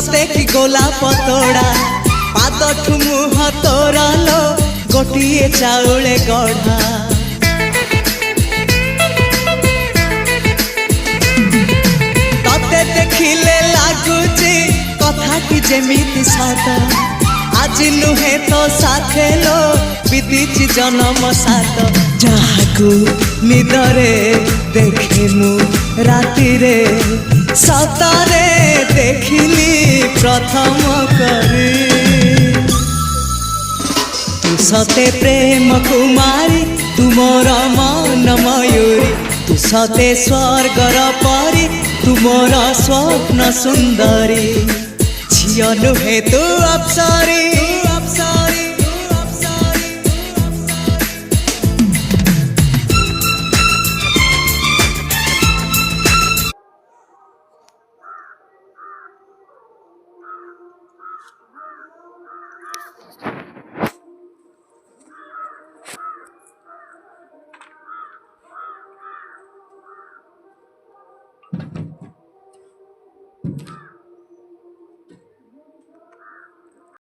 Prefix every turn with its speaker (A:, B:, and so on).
A: सते कि गोलाप तोड़ा पाद मुह तोरा लो गोटिए चाउले गढ़ा तते देखिले लागुची कथाटी जेमिति सत आज नुहे तो साथे लो बीतीची जन्म सात जहाकू निदरे देखे मु राति रे सतरे देखिली प्रथम करी तू सते प्रेम कुमारी तुमर मन मयूरी तू सते स्वर्गर परी तुमर स्वप्न सुंदरी झियो नुहे तू अप्सरी
B: you